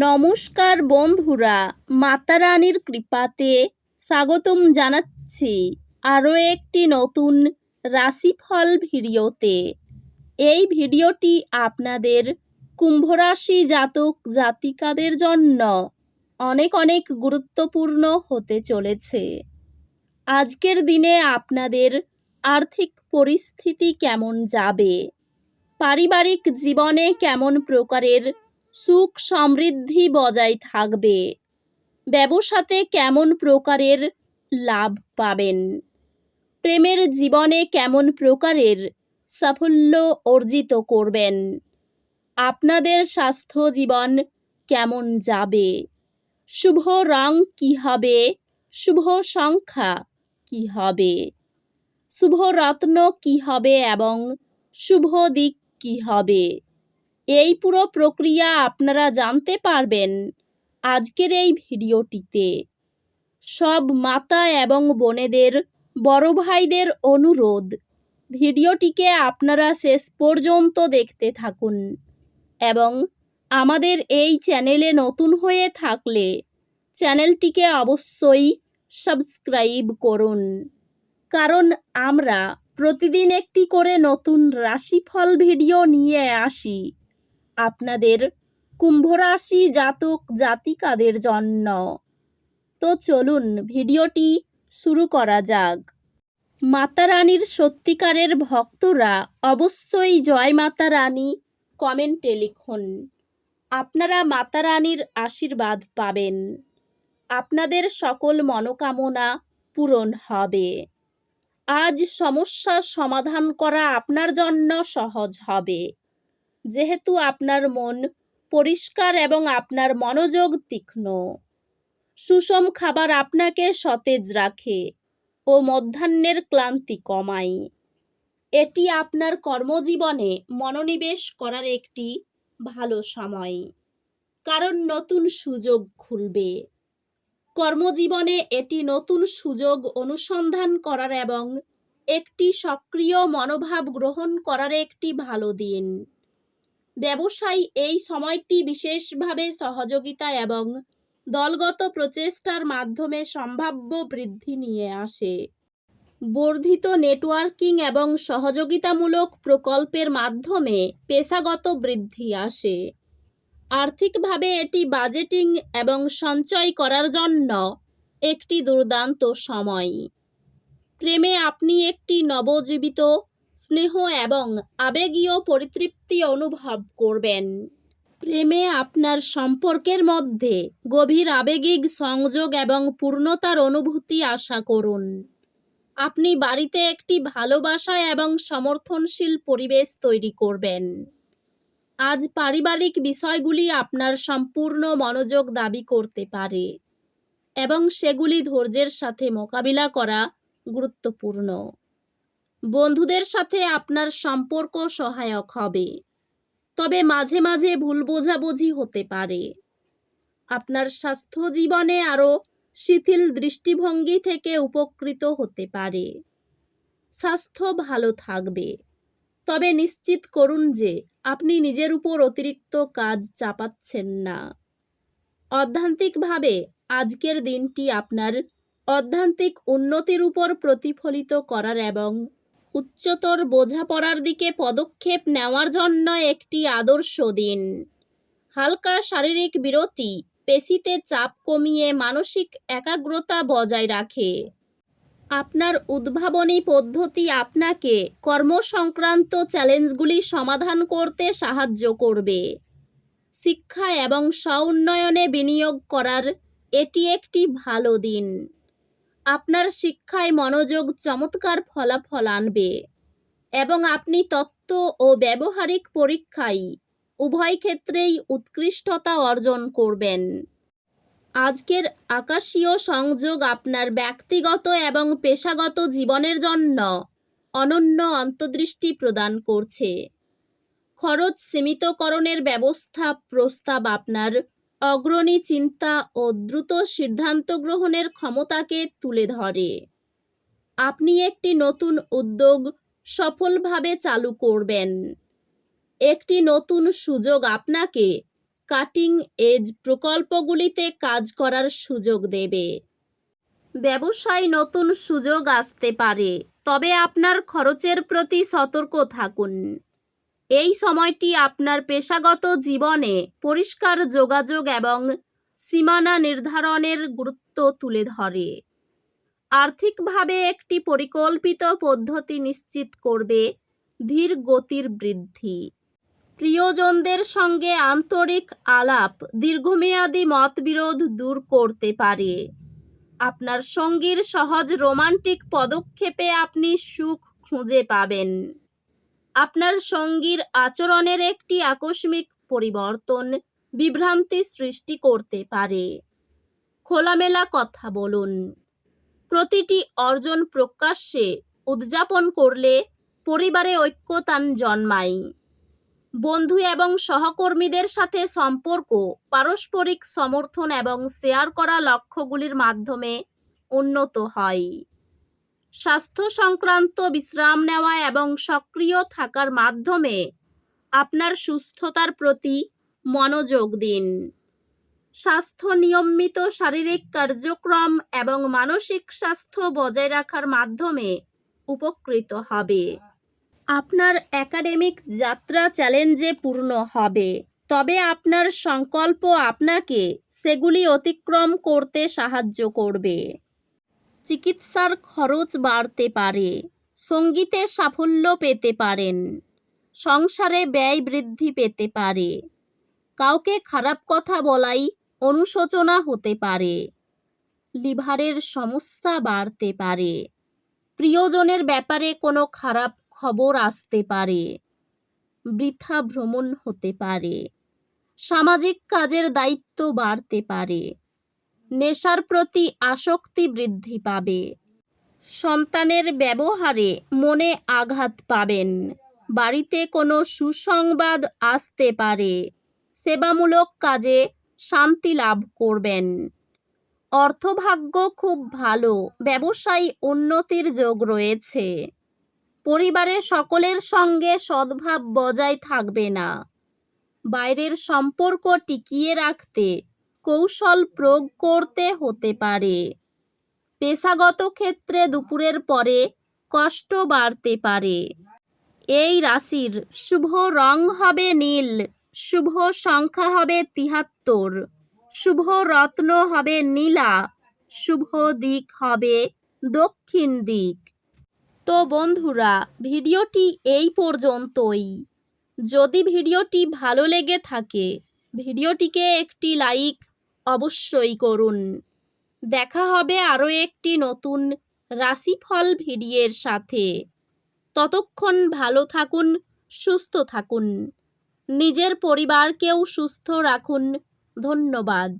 নমস্কার বন্ধুরা, মাতা রানীর কৃপাতে স্বাগতম জানাচ্ছি আরও একটি নতুন রাশিফল ভিডিওতে। এই ভিডিওটি আপনাদের কুম্ভ রাশি জাতক জাতিকাদের জন্য অনেক অনেক গুরুত্বপূর্ণ হতে চলেছে। আজকের দিনে আপনাদের আর্থিক পরিস্থিতি কেমন যাবে, পারিবারিক জীবনে কেমন প্রকারের সুখ সমৃদ্ধি বজায় থাকবে, ব্যবসাতে কেমন প্রকারের লাভ পাবেন, প্রেমের জীবনে কেমন প্রকারের সাফল্য অর্জিত করবেন, আপনাদের স্বাস্থ্য জীবন কেমন যাবে, শুভ রং কী হবে, শুভ সংখ্যা কী হবে, শুভ রত্ন কী হবে এবং শুভ দিক কী হবে, এই পুরো প্রক্রিয়া আপনারা জানতে পারবেন আজকের এই ভিডিওটিতে। সব মাতা এবং বোনেদের, বড় ভাইদের অনুরোধ, ভিডিওটিকে আপনারা শেষ পর্যন্ত দেখতে থাকুন এবং আমাদের এই চ্যানেলে নতুন হয়ে থাকলে চ্যানেলটিকে অবশ্যই সাবস্ক্রাইব করুন, কারণ আমরা প্রতিদিন একটি করে নতুন রাশিফল ভিডিও নিয়ে আসি আপনাদের কুম্ভ রাশি জাতক জাতিকাদের জন্য। তো চলুন ভিডিওটি শুরু করা যাক। মাতা রানীর সত্যিকারের ভক্তরা অবশ্যই জয় মাতা রানী কমেন্টে লিখুন। আপনারা মাতা রানীর আশীর্বাদ পাবেন, আপনাদের সকল মনোকামনা পূরণ হবে। আজ সমস্যার সমাধান করা আপনার জন্য সহজ হবে, যেহেতু আপনার মন পরিষ্কার এবং আপনার মনোযোগ তীক্ষ্ণ। সুষম খাবার আপনাকে সতেজ রাখে ও মধ্যাহ্নের ক্লান্তি কমায়। এটি আপনার কর্মজীবনে মনোনিবেশ করার একটি ভালো সময়, কারণ নতুন সুযোগ খুলবে। কর্মজীবনে এটি নতুন সুযোগ অনুসন্ধান করার এবং একটি সক্রিয় মনোভাব গ্রহণ করার একটি ভালো দিন। ব্যবসায় এই সময়টি বিশেষভাবে সহযোগিতা এবং দলগত প্রচেষ্টার মাধ্যমে সম্ভাব্য বৃদ্ধি নিয়ে আসে। বর্ধিত নেটওয়ার্কিং এবং সহযোগিতামূলক প্রকল্পের মাধ্যমে পেশাগত বৃদ্ধি আসে। আর্থিকভাবে এটি বাজেটিং এবং সঞ্চয় করার জন্য একটি দুর্দান্ত সময়। প্রেমে আপনি একটি নবজীবিত স্নেহ এবং আবেগীয় পরিতৃপ্তি অনুভব করবেন। প্রেমে আপনার সম্পর্কের মধ্যে গভীর আবেগিক সংযোগ এবং পূর্ণতার অনুভূতি আশা করুন। আপনি বাড়িতে একটি ভালোবাসা এবং সমর্থনশীল পরিবেশ তৈরি করবেন। আজ পারিবারিক বিষয়গুলি আপনার সম্পূর্ণ মনোযোগ দাবি করতে পারে এবং সেগুলি ধৈর্যের সাথে মোকাবিলা করা গুরুত্বপূর্ণ। বন্ধুদের সাথে আপনার সম্পর্ক সহায়ক হবে, তবে মাঝে মাঝে ভুল বোঝাবুঝি হতে পারে। আপনার স্বাস্থ্য জীবনে আরও শিথিল দৃষ্টিভঙ্গি থেকে উপকৃত হতে পারে। স্বাস্থ্য ভালো থাকবে, তবে নিশ্চিত করুন যে আপনি নিজের উপর অতিরিক্ত কাজ চাপাচ্ছেন না। অধ্যাত্মিকভাবে আজকের দিনটি আপনার অধ্যাত্মিক উন্নতির উপর প্রতিফলিত করার এবং উচ্চতর বোঝাপড়ার দিকে পদক্ষেপ নেওয়ার জন্য একটি আদর্শ দিন। হালকা শারীরিক বিরতি পেশিতে চাপ কমিয়ে মানসিক একাগ্রতা বজায় রাখে। আপনার উদ্ভাবনী পদ্ধতি আপনাকে কর্মসংক্রান্ত চ্যালেঞ্জগুলি সমাধান করতে সাহায্য করবে। শিক্ষা এবং স্ব-উন্নয়নে বিনিয়োগ করার এটি একটি ভালো দিন। আপনার শিক্ষায় মনোযোগ চমৎকার ফলাফল আনবে এবং আপনি তত্ত্ব ও ব্যবহারিক পরীক্ষায় উভয় ক্ষেত্রেই উৎকৃষ্টতা অর্জন করবেন। আজকের আকাশীয় সংযোগ আপনার ব্যক্তিগত এবং পেশাগত জীবনের জন্য অনন্য অন্তর্দৃষ্টি প্রদান করছে। খরচ সীমিতকরণের ব্যবস্থা প্রস্তাব আপনার অগ্রণী চিন্তা ও দ্রুত সিদ্ধান্ত গ্রহণের ক্ষমতাকে তুলে ধরে। আপনি একটি নতুন উদ্যোগ সফলভাবে চালু করবেন। একটি নতুন সুযোগ আপনাকে কাটিং এজ প্রকল্পগুলিতে কাজ করার সুযোগ দেবে। ব্যবসায় নতুন সুযোগ আসতে পারে, তবে আপনার খরচের প্রতি সতর্ক থাকুন। এই সময়টি আপনার পেশাগত জীবনে পরিষ্কার যোগাযোগ এবং সীমানা নির্ধারণের গুরুত্ব তুলে ধরে। আর্থিকভাবে একটি পরিকল্পিত পদ্ধতি নিশ্চিত করবে ধীর গতির বৃদ্ধি। প্রিয়জনদের সঙ্গে আন্তরিক আলাপ দীর্ঘমেয়াদী মতবিরোধ দূর করতে পারে। আপনার সঙ্গীর সহজ রোমান্টিক পদক্ষেপে আপনি সুখ খুঁজে পাবেন। আপনার সঙ্গীর আচরণের একটি আকস্মিক পরিবর্তন বিভ্রান্তি সৃষ্টি করতে পারে। খোলামেলা কথা বলুন। প্রতিটি অর্জন প্রকাশ্যে উদযাপন করলে পরিবারে ঐক্যতা জন্মায়। বন্ধু এবং সহকর্মীদের সাথে সম্পর্ক পারস্পরিক সমর্থন এবং শেয়ার করা লক্ষ্যগুলির মাধ্যমে উন্নত হয়। স্বাস্থ্য সংক্রান্ত বিশ্রাম নেওয়া এবং সক্রিয় থাকার মাধ্যমে আপনার সুস্থতার প্রতি মনোযোগ দিন। স্বাস্থ্য নিয়মিত শারীরিক কার্যক্রম এবং মানসিক স্বাস্থ্য বজায় রাখার মাধ্যমে উপকৃত হবে। আপনার একাডেমিক যাত্রা চ্যালেঞ্জে পূর্ণ হবে, তবে আপনার সংকল্প আপনাকে সেগুলি অতিক্রম করতে সাহায্য করবে। চিকিৎসার খরচ বাড়তে পারে। সঙ্গীতে সাফল্য পেতে পারেন। সংসারে ব্যয় বৃদ্ধি পেতে পারে। কাউকে খারাপ কথা বলাই অনুশোচনা হতে পারে। লিভারের সমস্যা বাড়তে পারে। প্রিয়জনের ব্যাপারে কোনো খারাপ খবর আসতে পারে। বৃথা ভ্রমণ হতে পারে। সামাজিক কাজের দায়িত্ব বাড়তে পারে। নেশার প্রতি আসক্তি বৃদ্ধি পাবে। সন্তানের ব্যবহারে মনে আঘাত পাবেন। বাড়িতে কোনো সুসংবাদ আসতে পারে। সেবামূলক কাজে শান্তি লাভ করবেন। অর্থভাগ্য খুব ভালো। ব্যবসায় উন্নতির যোগ রয়েছে। পরিবারের সকলের সঙ্গে সদ্ভাব বজায় থাকবে না। বাইরের সম্পর্ক টিকিয়ে রাখতে কৌশল প্রয়োগ করতে হতে পারে। পেশাগত ক্ষেত্রে দুপুরের পরে কষ্ট বাড়তে পারে। এই রাশির শুভ রং হবে নীল, শুভ সংখ্যা হবে ৭৩, শুভ রত্ন হবে নীলা, শুভ দিক হবে দক্ষিণ দিক। তো বন্ধুরা, ভিডিওটি এই পর্যন্তই। যদি ভিডিওটি ভালো লেগে থাকে ভিডিওটিকে একটি লাইক অবশ্যই করুন। দেখা হবে আরও একটি নতুন রাশিফল ভিডিওর সাথে। ততক্ষণ ভালো থাকুন, সুস্থ থাকুন, নিজের পরিবারকেও সুস্থ রাখুন। ধন্যবাদ।